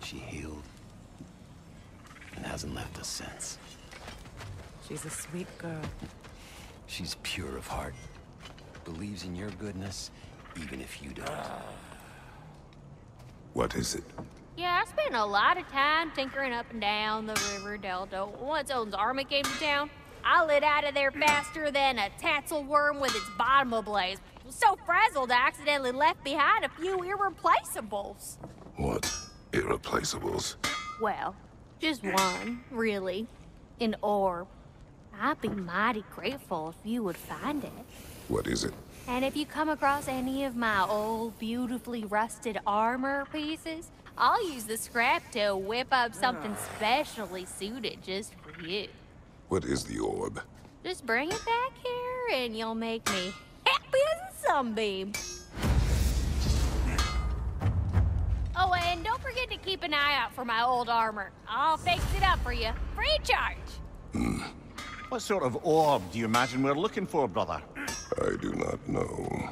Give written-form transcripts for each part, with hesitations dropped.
She healed and hasn't left us since. She's a sweet girl. She's pure of heart. Believes in your goodness, even if you don't. What is it? Yeah, I spent a lot of time tinkering up and down the river delta. Once Odin's army came to town, I lit out of there faster than a tassel worm with its bottom ablaze. Was so frazzled I accidentally left behind a few irreplaceables. What? Irreplaceables? Well, just one, really. An orb. I'd be mighty grateful if you would find it. What is it? And if you come across any of my old, beautifully rusted armor pieces, I'll use the scrap to whip up something specially suited just for you. What is the orb? Just bring it back here and you'll make me happy as a sunbeam. Oh, and don't forget to keep an eye out for my old armor. I'll fix it up for you, free of charge. What sort of orb do you imagine we're looking for, brother? I do not know.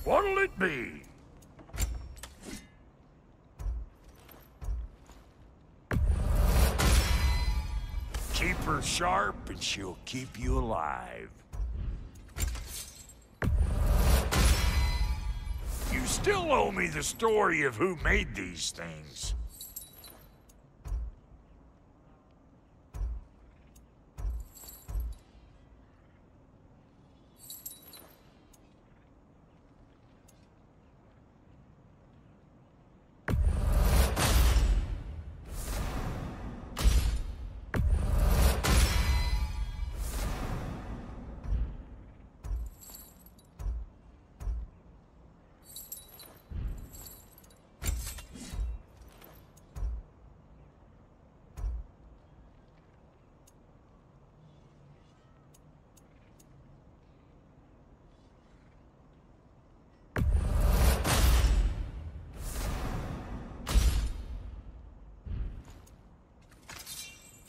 What'll it be? Keep her sharp and she'll keep you alive. You still owe me the story of who made these things.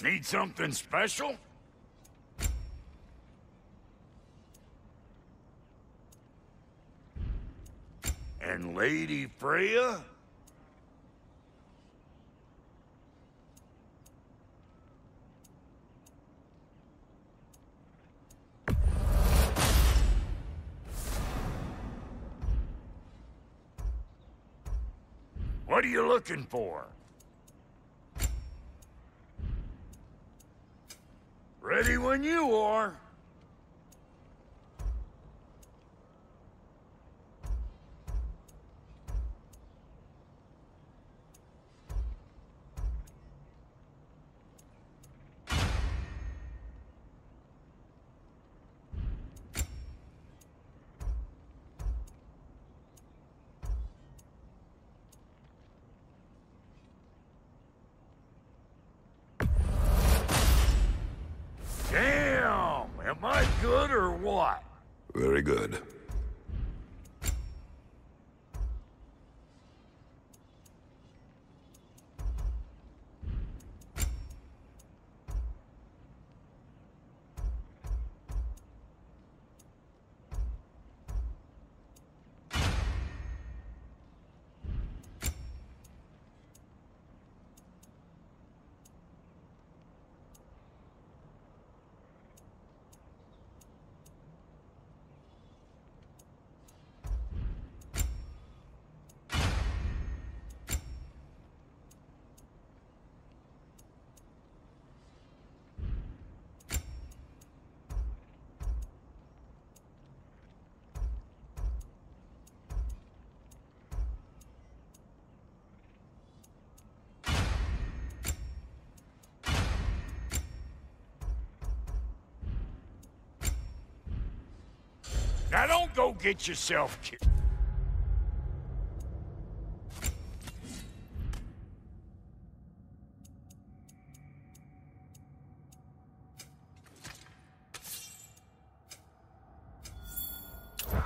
Need something special? And Lady Freya? What are you looking for? Ready when you are. Damn! Am I good or what? Very good. Now don't go get yourself killed.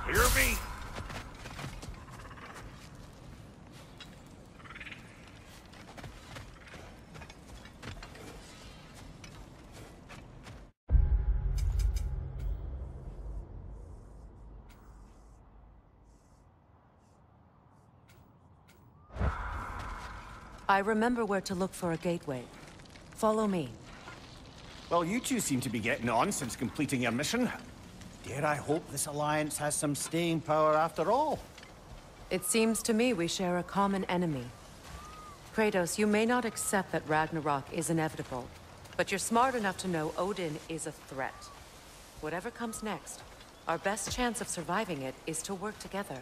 Hear me? I remember where to look for a gateway. Follow me. Well, you two seem to be getting on since completing your mission. Dare I hope this alliance has some staying power after all? It seems to me we share a common enemy. Kratos, you may not accept that Ragnarok is inevitable, but you're smart enough to know Odin is a threat. Whatever comes next, our best chance of surviving it is to work together.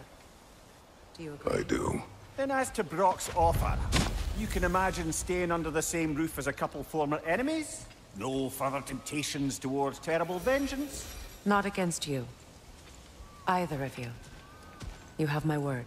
Do you agree? I do. Then as to Brock's offer, you can imagine staying under the same roof as a couple former enemies? No further temptations towards terrible vengeance? Not against you. Either of you. You have my word.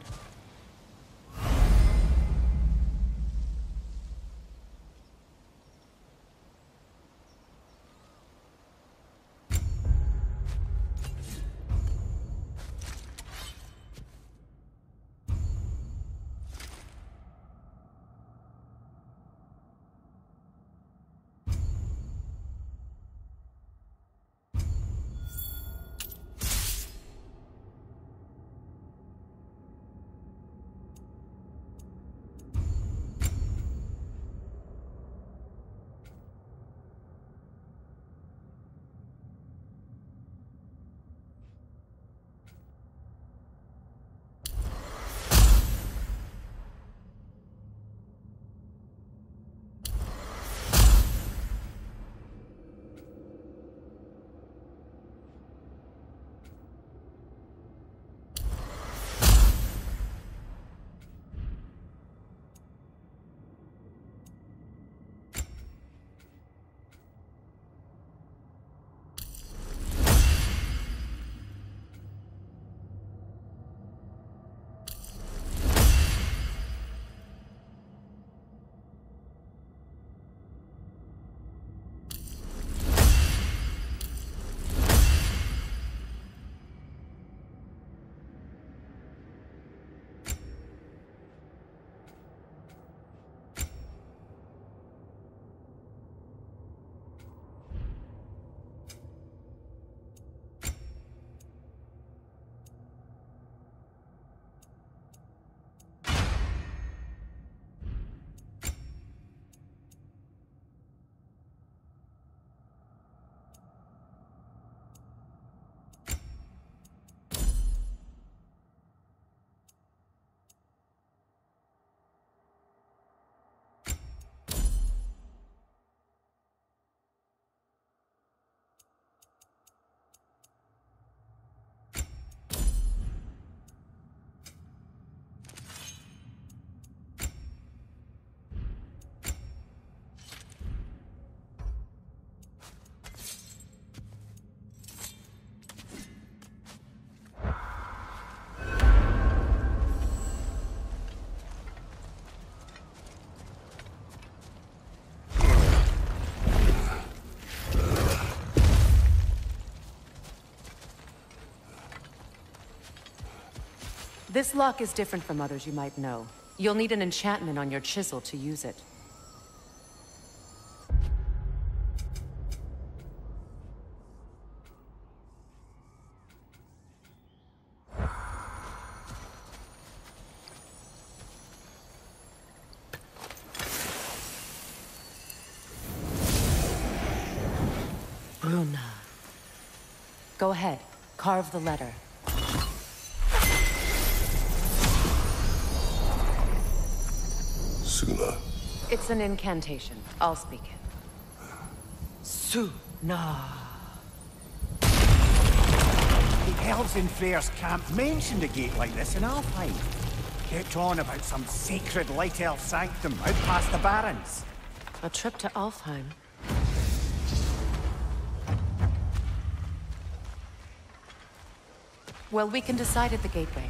This lock is different from others you might know. You'll need an enchantment on your chisel to use it. Bruna. Go ahead. Carve the letter. Suna. It's an incantation. I'll speak it. Suna. The elves in Freyr's camp mentioned a gate like this in Alfheim. Kept on about some sacred light elf sanctum out past the barrens. A trip to Alfheim. Well, we can decide at the gateway.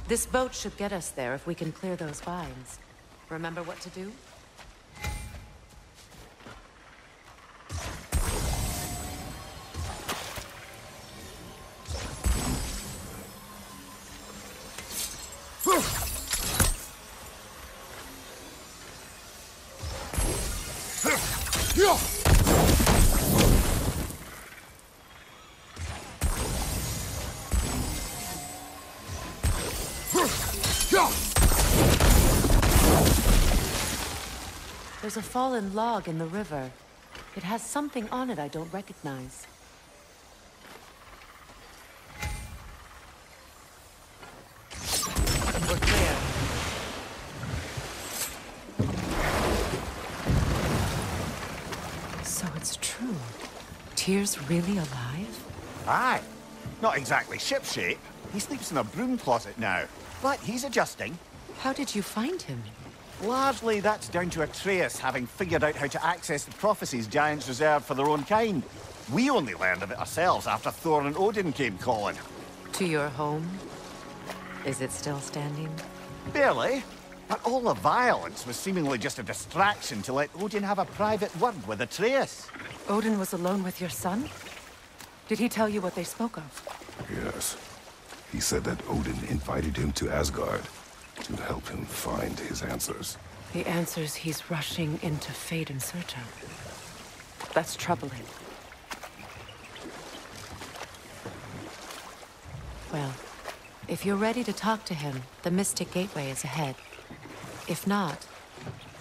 This boat should get us there if we can clear those vines. Remember what to do? There's a fallen log in the river. It has something on it I don't recognize. We're clear. So it's true. Tyr's really alive? Aye. Not exactly shipshape. He sleeps in a broom closet now. But he's adjusting. How did you find him? Largely, that's down to Atreus having figured out how to access the prophecies giants reserved for their own kind. We only learned of it ourselves after Thor and Odin came calling. To your home? Is it still standing? Barely. But all the violence was seemingly just a distraction to let Odin have a private word with Atreus. Odin was alone with your son? Did he tell you what they spoke of? Yes. He said that Odin invited him to Asgard to help him find his answers. The answers he's rushing into fate in search of. That's troubling. Well, if you're ready to talk to him, the Mystic Gateway is ahead. If not,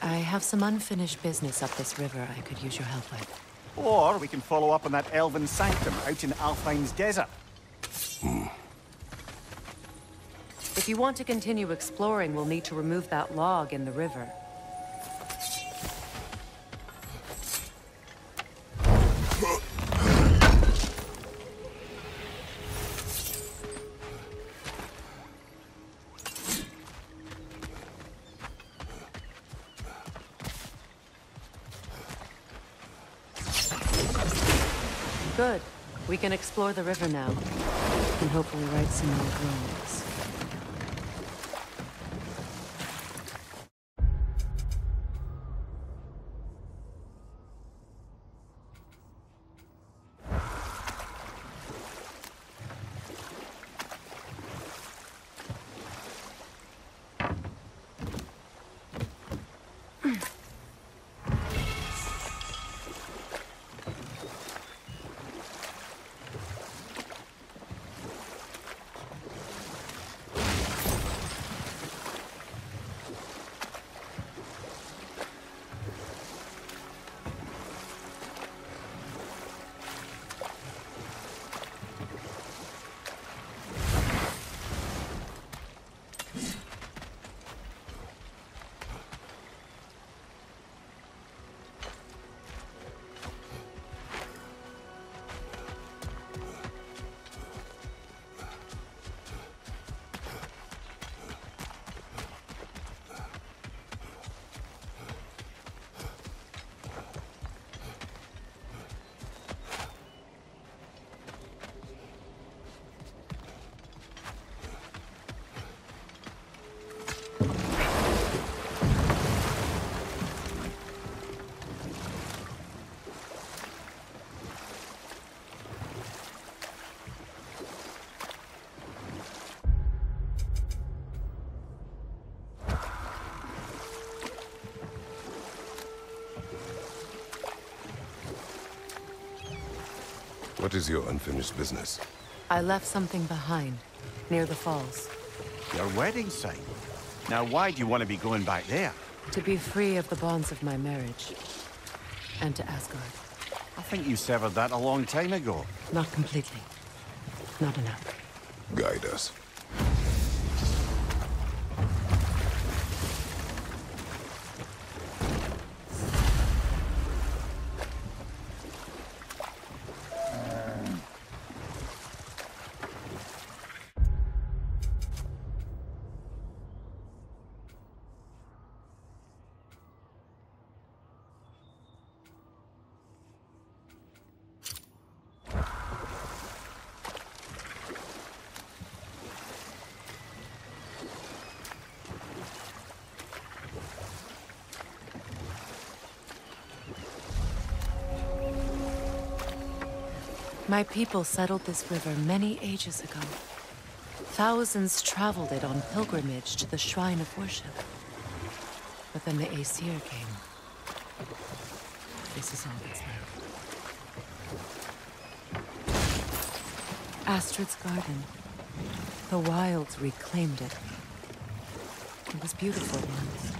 I have some unfinished business up this river I could use your help with. Or we can follow up on that elven sanctum out in Alfheim's desert. If you want to continue exploring, we'll need to remove that log in the river. Good. We can explore the river now, and hopefully right some more ruins. What is your unfinished business? I left something behind, near the falls. Your wedding site. Now why do you want to be going back there? To be free of the bonds of my marriage. And to Asgard. I think you severed that a long time ago. Not completely. Not enough. Guide us. My people settled this river many ages ago. Thousands traveled it on pilgrimage to the shrine of worship. But then the Aesir came. This is all that's left. Astrid's garden. The wilds reclaimed it. It was beautiful once.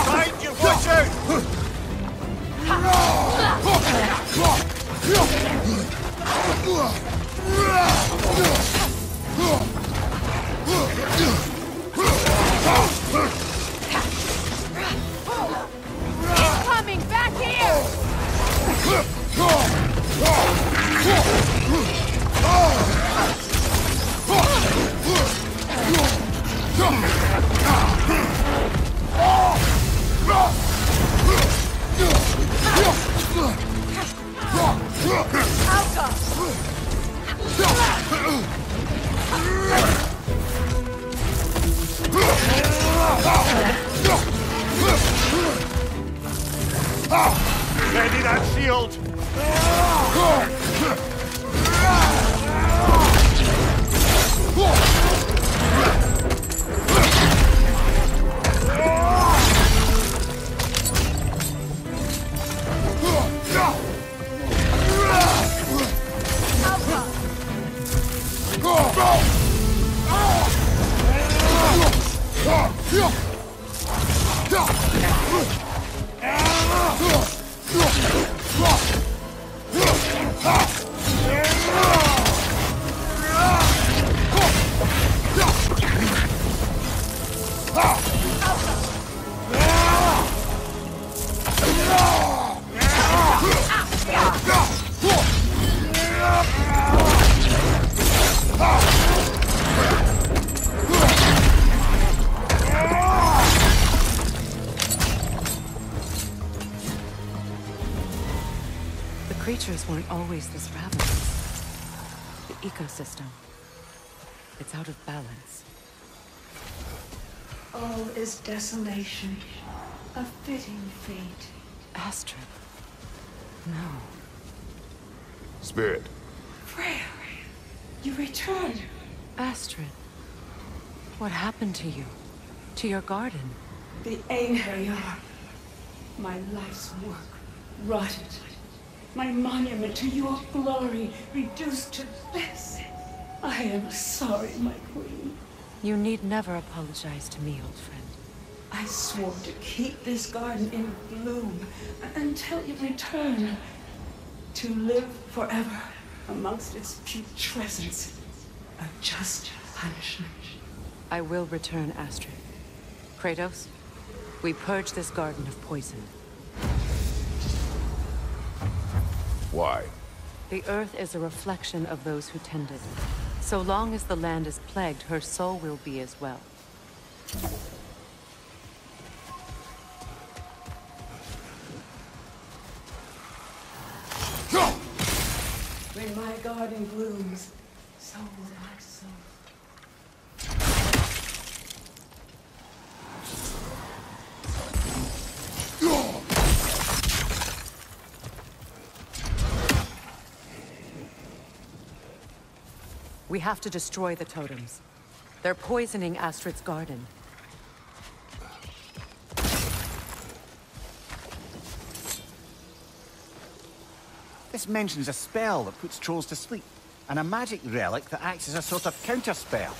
Find your watch out! Coming back here! Ready that shield! Creatures weren't always this ravenous. The ecosystem. It's out of balance. All is desolation. A fitting fate. Astrid. No. Spirit. Freya, you returned. Astrid. What happened to you? To your garden? The Einherjar. My life's work rotted. My monument to your glory reduced to this. I am sorry, my queen. You need never apologize to me, old friend. I swore to keep this garden in bloom until you return. To live forever amongst its putrescence. A just punishment. I will return, Astrid. Kratos, we purge this garden of poison. Why? The earth is a reflection of those who tend it. So long as the land is plagued, her soul will be as well. When my garden blooms, so will my soul. We have to destroy the totems. They're poisoning Astrid's garden. This mentions a spell that puts trolls to sleep, and a magic relic that acts as a sort of counter-spell.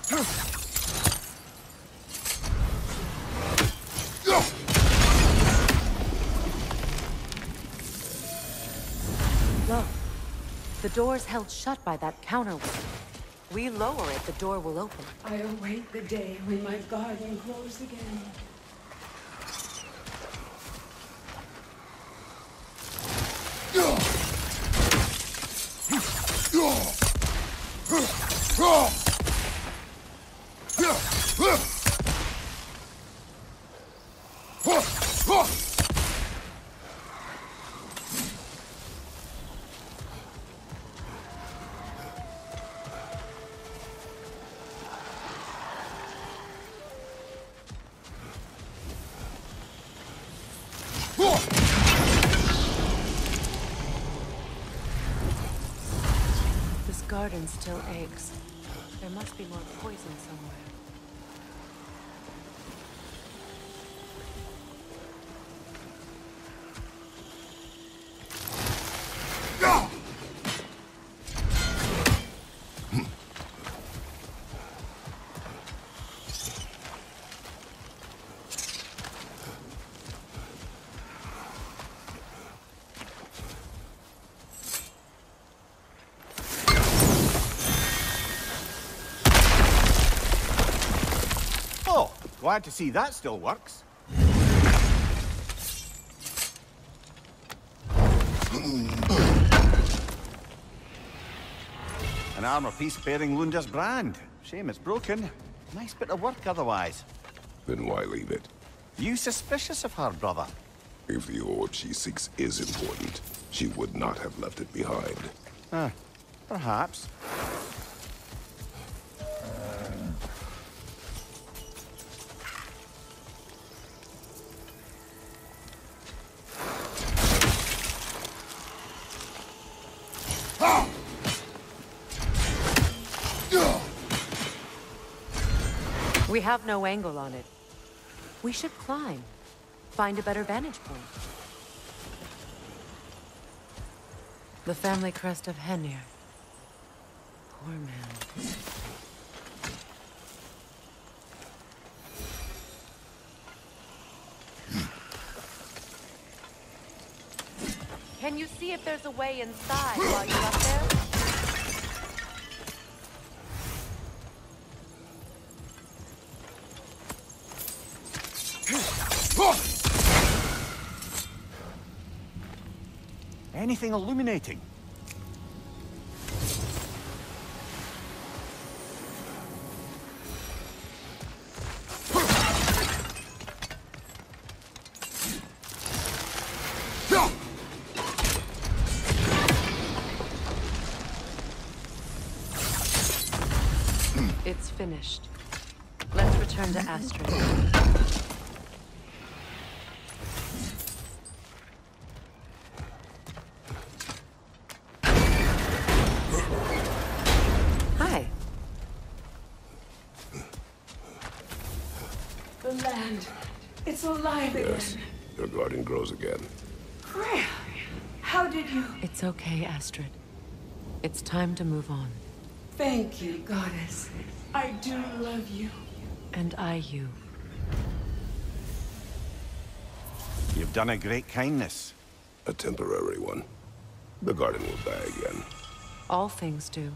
Look, the door's held shut by that counterweight. We lower it, the door will open. I await the day when my garden grows again. This garden still aches. There must be more poison somewhere. Oh, glad to see that still works. An armor piece bearing Lunda's brand. Shame it's broken. Nice bit of work otherwise. Then why leave it? You suspicious of her, brother? If the orb she seeks is important, she would not have left it behind. Perhaps. We have no angle on it. We should climb. Find a better vantage point. The family crest of Henir. Poor man. Can you see if there's a way inside while you're up there? Anything illuminating? It's finished. Let's return to Astrid. Hi. The land. It's alive Yes, again. your garden grows again. Freya, how did you... It's okay, Astrid. It's time to move on. Thank you, goddess. I do love you. And I you. You've done a great kindness. A temporary one. The garden will die again. All things do.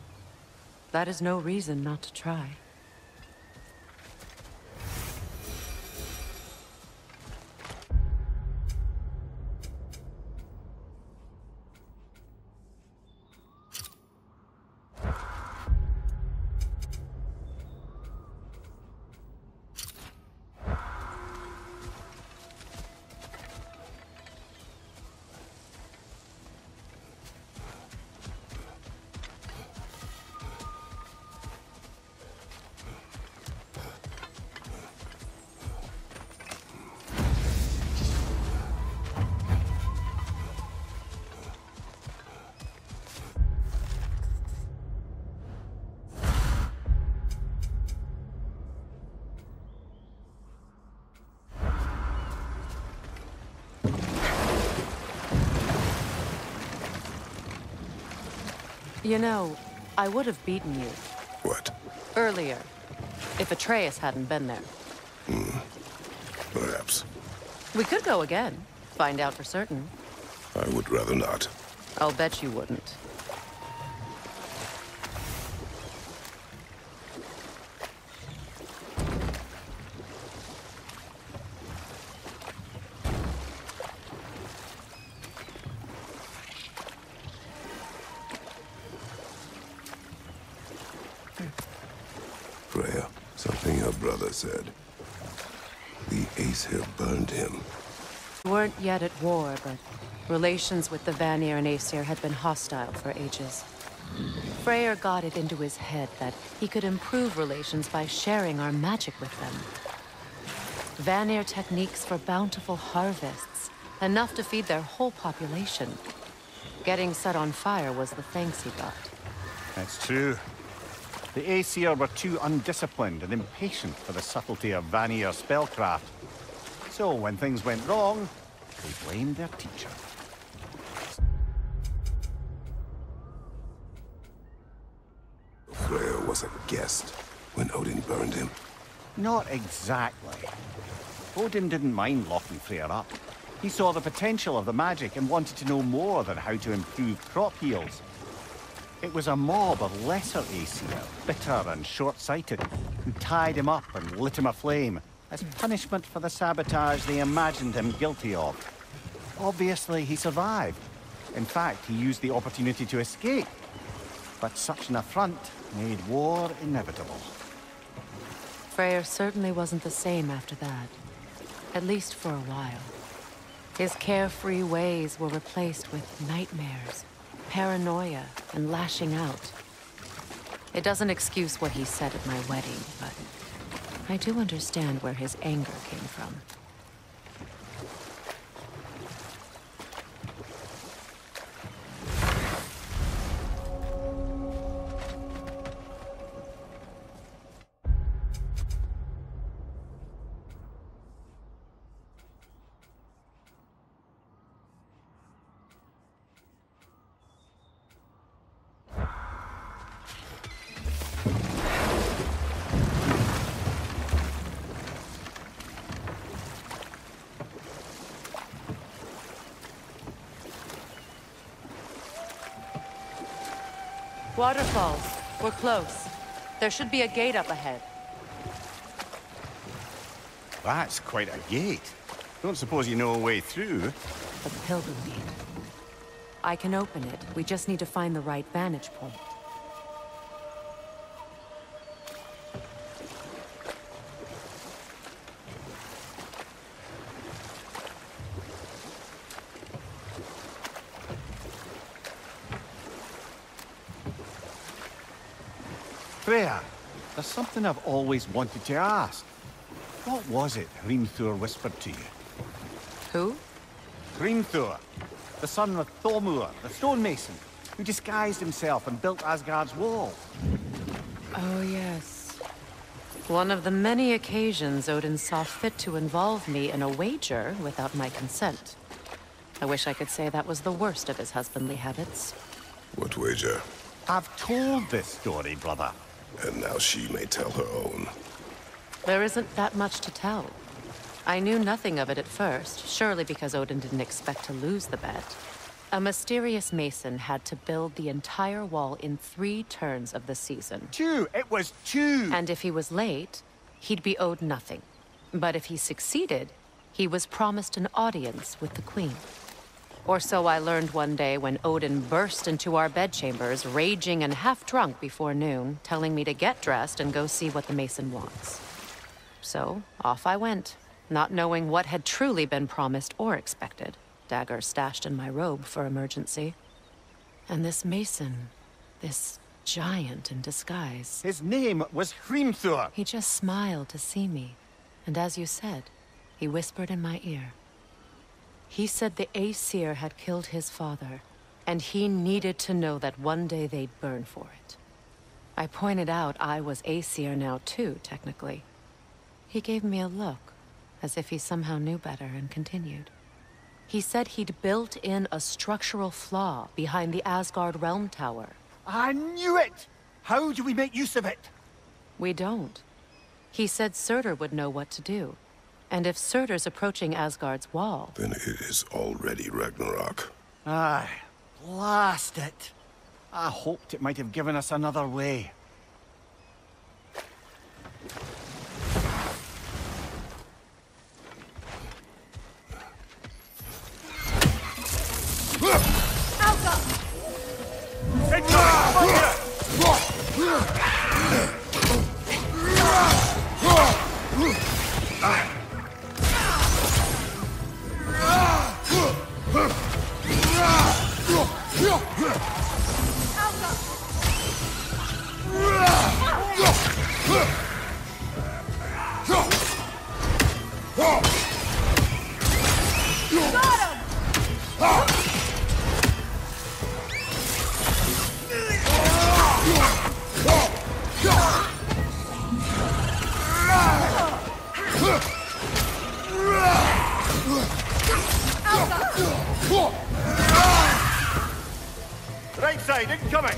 That is no reason not to try. You know, I would have beaten you. What? Earlier. If Atreus hadn't been there. Perhaps. We could go again. Find out for certain. I would rather not. I'll bet you wouldn't. Freya, something your brother said. The Aesir burned him. We weren't yet at war, but relations with the Vanir and Aesir had been hostile for ages. Freyr got it into his head that he could improve relations by sharing our magic with them. Vanir techniques for bountiful harvests, enough to feed their whole population. Getting set on fire was the thanks he got. That's true. The Aesir were too undisciplined and impatient for the subtlety of Vanir spellcraft. So when things went wrong, they blamed their teacher. Freya was a guest when Odin burned him. Not exactly. Odin didn't mind locking Freyr up. He saw the potential of the magic and wanted to know more than how to improve crop yields. It was a mob of lesser Aesir, bitter and short-sighted, who tied him up and lit him aflame as punishment for the sabotage they imagined him guilty of. Obviously, he survived. In fact, he used the opportunity to escape. But such an affront made war inevitable. Freyr certainly wasn't the same after that. At least for a while. His carefree ways were replaced with nightmares, paranoia, and lashing out. It doesn't excuse what he said at my wedding, but I do understand where his anger came from. Waterfalls. We're close. There should be a gate up ahead. That's quite a gate. Don't suppose you know a way through? The Pilgrim gate. I can open it. We just need to find the right vantage point. Freya, there's something I've always wanted to ask. What was it Hrimthur whispered to you? Who? Hrimthur, the son of Thormur, the stonemason, who disguised himself and built Asgard's wall. Oh, yes. One of the many occasions Odin saw fit to involve me in a wager without my consent. I wish I could say that was the worst of his husbandly habits. What wager? I've told this story, brother. And now she may tell her own. There isn't that much to tell. I knew nothing of it at first, surely because Odin didn't expect to lose the bet. A mysterious mason had to build the entire wall in 3 turns of the season. 2! It was 2! And if he was late, he'd be owed nothing. But if he succeeded, he was promised an audience with the queen. Or so I learned one day when Odin burst into our bedchambers, raging and half-drunk before noon, telling me to get dressed and go see what the mason wants. So, off I went, not knowing what had truly been promised or expected, dagger stashed in my robe for emergency. And this mason, this giant in disguise... His name was Hrimthur! He just smiled to see me, and as you said, he whispered in my ear. He said the Aesir had killed his father, and he needed to know that one day they'd burn for it. I pointed out I was Aesir now too, technically. He gave me a look, as if he somehow knew better, and continued. He said he'd built in a structural flaw behind the Asgard Realm Tower. I knew it! How do we make use of it? We don't. He said Surtur would know what to do. And if Surtur's approaching Asgard's wall... Then it is already Ragnarok. Aye, blast it. I hoped it might have given us another way. Right side, incoming!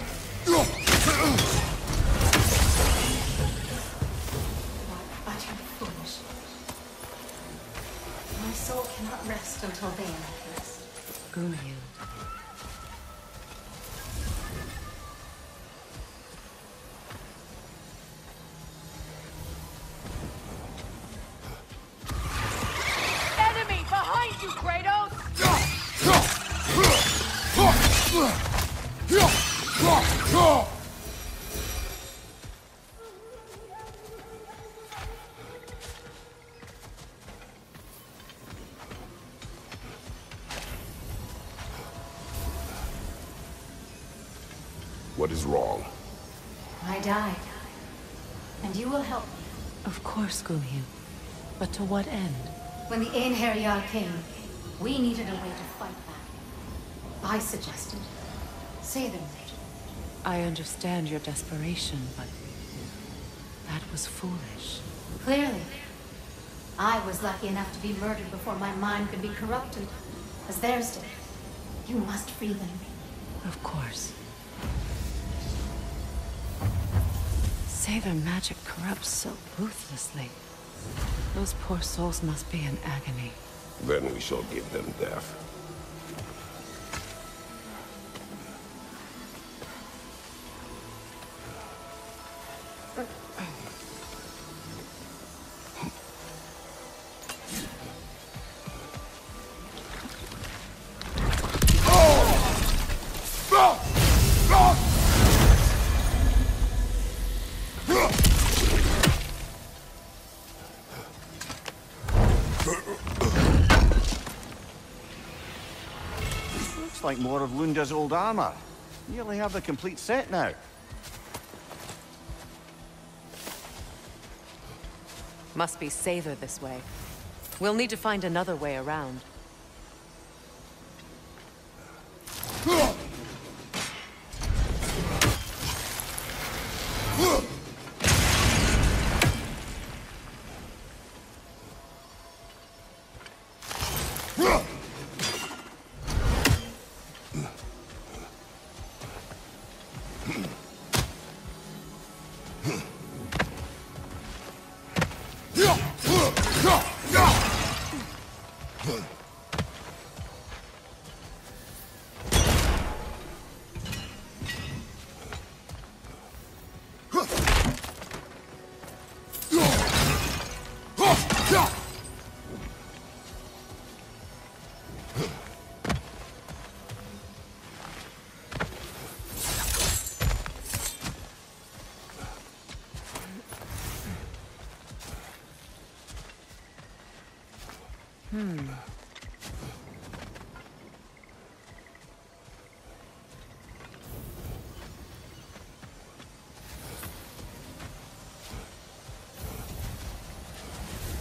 Utterly foolish. My soul cannot rest until they are at rest. Gunnhild. Enemy behind you, Kratos! What is wrong? I died. And you will help me. Of course, Gunnhild. But to what end? When the Einherjar came, we needed a way to fight back. I suggested, say them, Major. I understand your desperation, but... that was foolish. Clearly. I was lucky enough to be murdered before my mind could be corrupted, as theirs did. You must free them. Of course. Say their magic corrupts so ruthlessly. Those poor souls must be in agony. Then we shall give them death. Looks like more of Lunda's old armor. Nearly have the complete set now. Must be safer this way. We'll need to find another way around.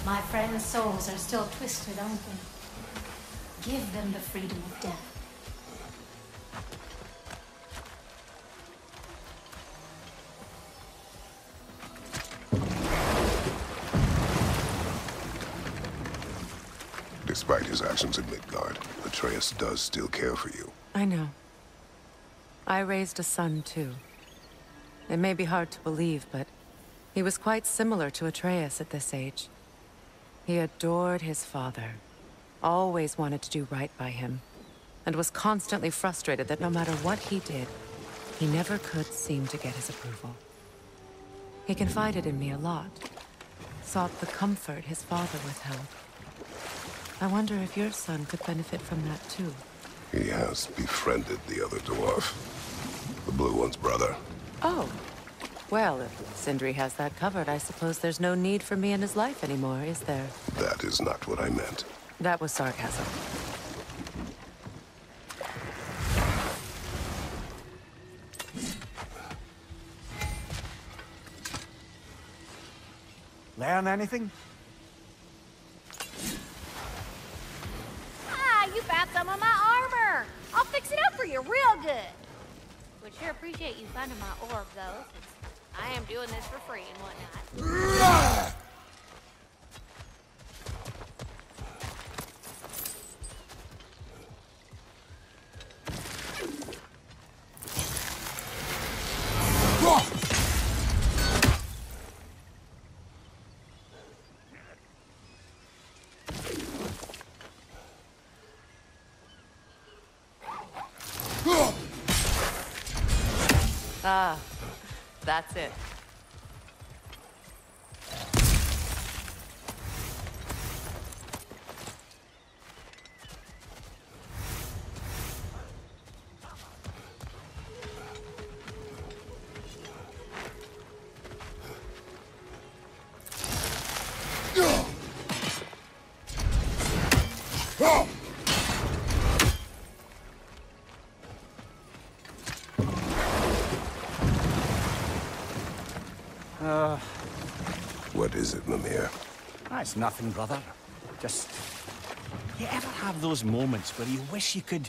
My friends' souls are still twisted, aren't they? Give them the freedom of death. Despite his actions in Midgard, Atreus does still care for you. I know. I raised a son, too. It may be hard to believe, but He was quite similar to Atreus at this age. He adored his father, always wanted to do right by him, and was constantly frustrated that no matter what he did, he never could seem to get his approval. He confided in me a lot, sought the comfort his father withheld. I wonder if your son could benefit from that too. He has befriended the other dwarf. The blue one's brother. Oh. Well, if Sindri has that covered, I suppose there's no need for me in his life anymore, is there? That is not what I meant. That was sarcasm. Learn anything? Ah, you found some of my armor. I'll fix it up for you real good. Would sure appreciate you finding my orb, though, since I am doing this for free and whatnot. Ah, that's it. What is it, Mimir? That's nothing, brother. Just... You ever have those moments where you wish you could...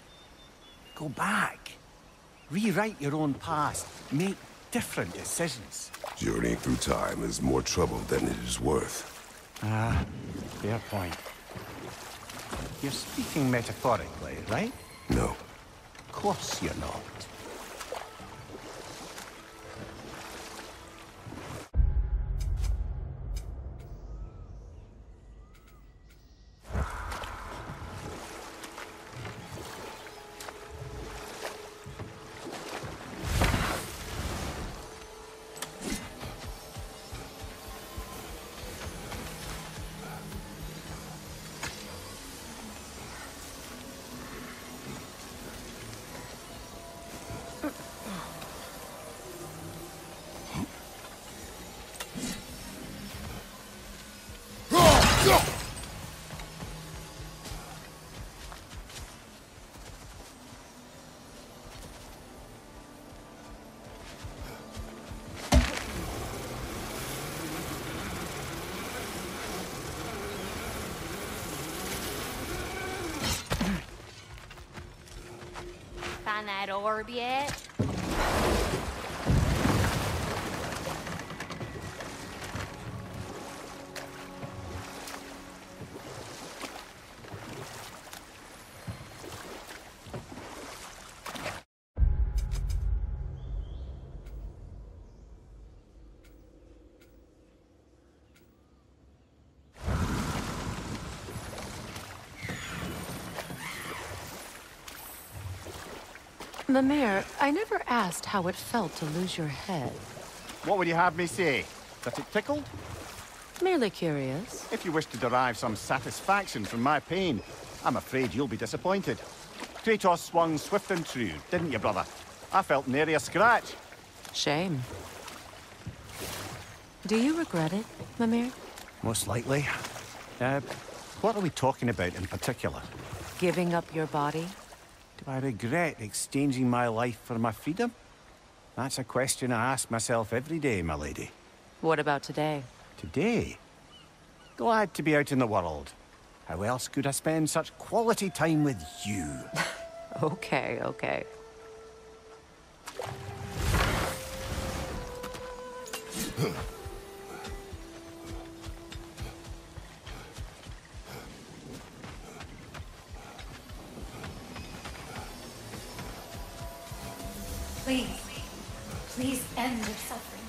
go back? Rewrite your own past, make different decisions? Journeying through time is more trouble than it is worth. Ah, fair point. You're speaking metaphorically, right? No. Of course you're not. Find that orb yet? Mimir, I never asked how it felt to lose your head. What would you have me say? That it tickled? Merely curious. If you wish to derive some satisfaction from my pain, I'm afraid you'll be disappointed. Kratos swung swift and true, didn't you, brother? I felt nary a scratch. Shame. Do you regret it, Mimir? Most likely. What are we talking about in particular? Giving up your body? Do I regret exchanging my life for my freedom? That's a question I ask myself every day, my lady. What about today? Today? Glad to be out in the world. How else could I spend such quality time with you? Okay, okay. Please, please end their suffering.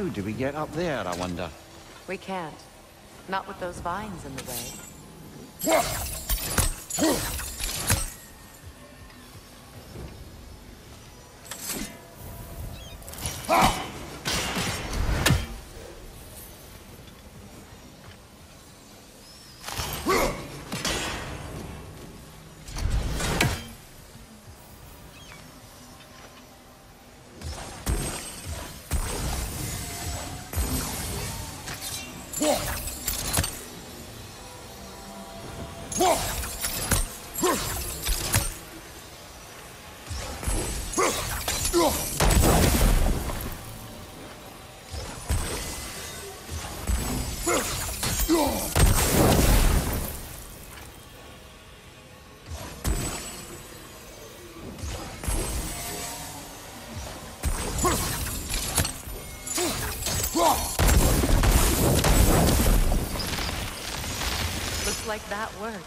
How do we get up there, I wonder? We can't. Not with those vines in the way. Looks like that worked.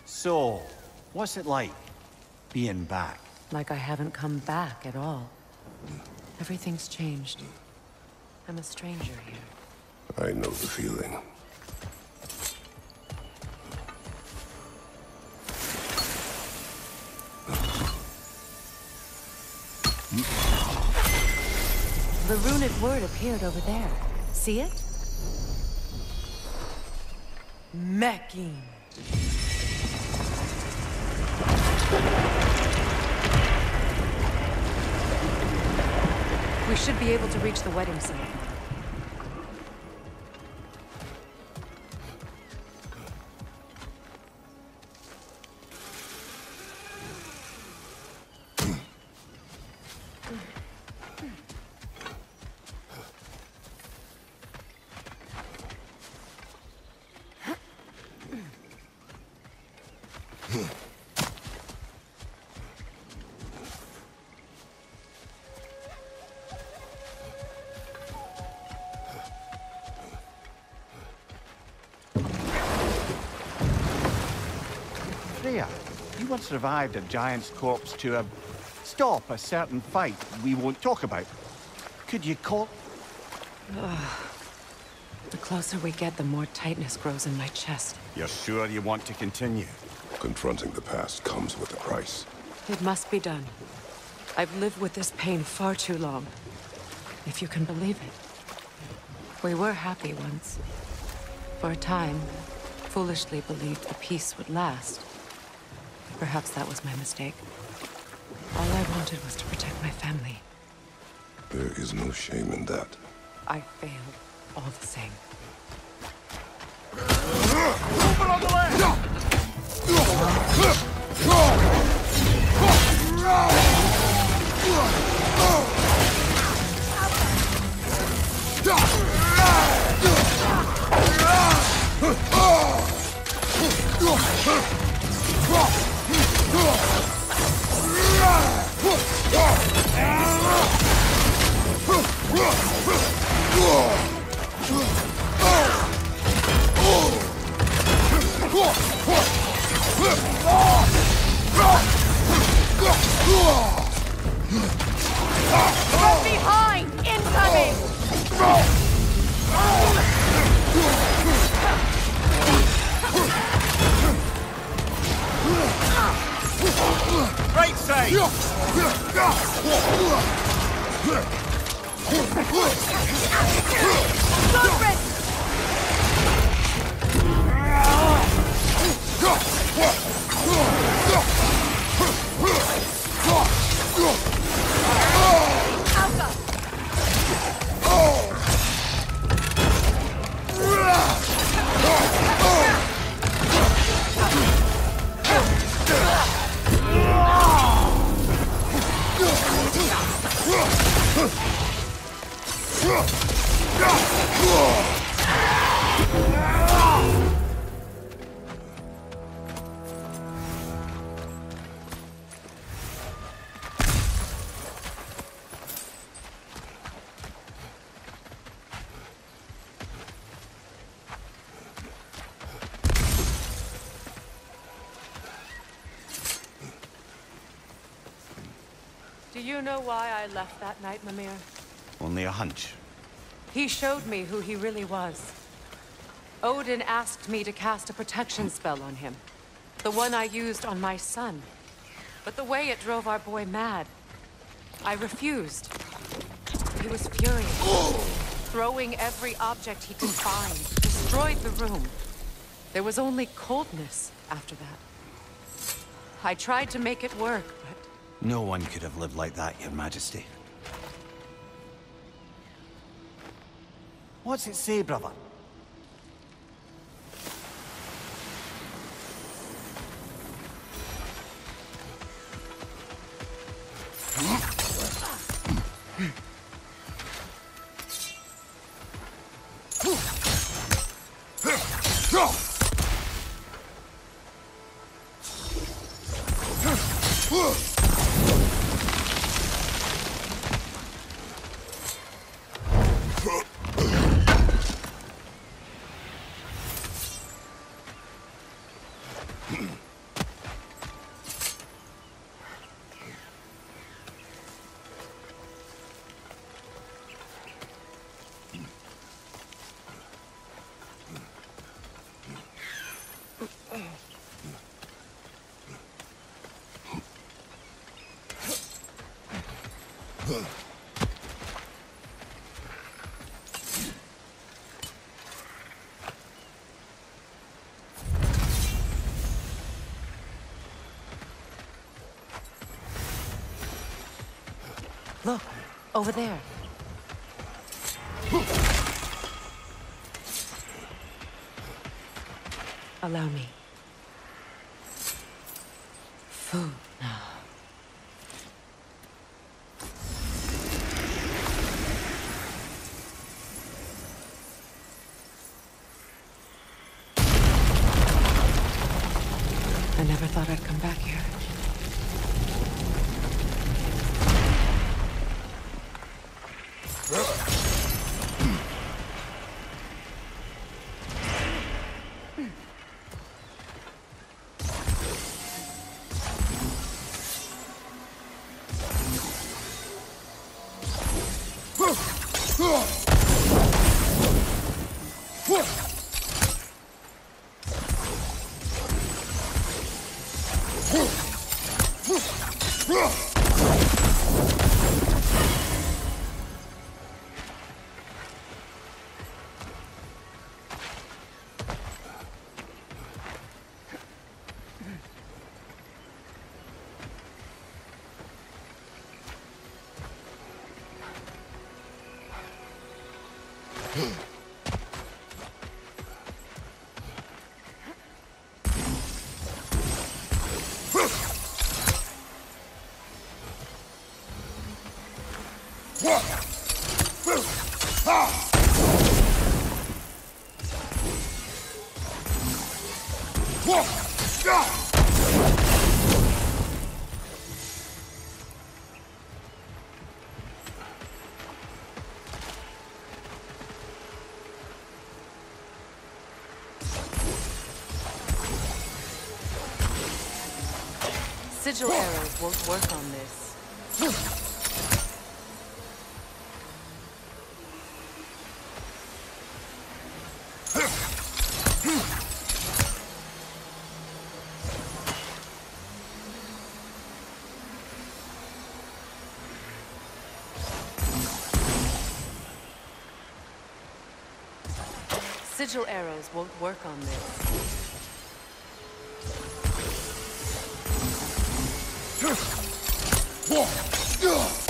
So, what's it like, being back? Like I haven't come back at all. Everything's changed. I'm a stranger here. I know the feeling. The runic word appeared over there. See it? Mecking. We should be able to reach the wedding site. Freya, you once revived a giant's corpse to stop a certain fight we won't talk about. Could you call... The closer we get, the more tightness grows in my chest. You're sure you want to continue? Confronting the past comes with a price. It must be done. I've lived with this pain far too long. If you can believe it. We were happy once. For a time, foolishly believed the peace would last. Perhaps that was my mistake. All I wanted was to protect my family. There is no shame in that. I failed, all the same. Movement on the left! From behind! Incoming! Right side! you know why I left that night, Mimir? Only a hunch. He showed me who he really was. Odin asked me to cast a protection spell on him. The one I used on my son. But the way it drove our boy mad, I refused. He was furious, throwing every object he could find, destroyed the room. There was only coldness after that. I tried to make it work, but... No one could have lived like that, Your Majesty. What's it say, brother? Look, over there. Allow me. Food now. I never thought I'd come back here. Sigil arrows won't work on this. Sigil arrows won't work on this. Whoa!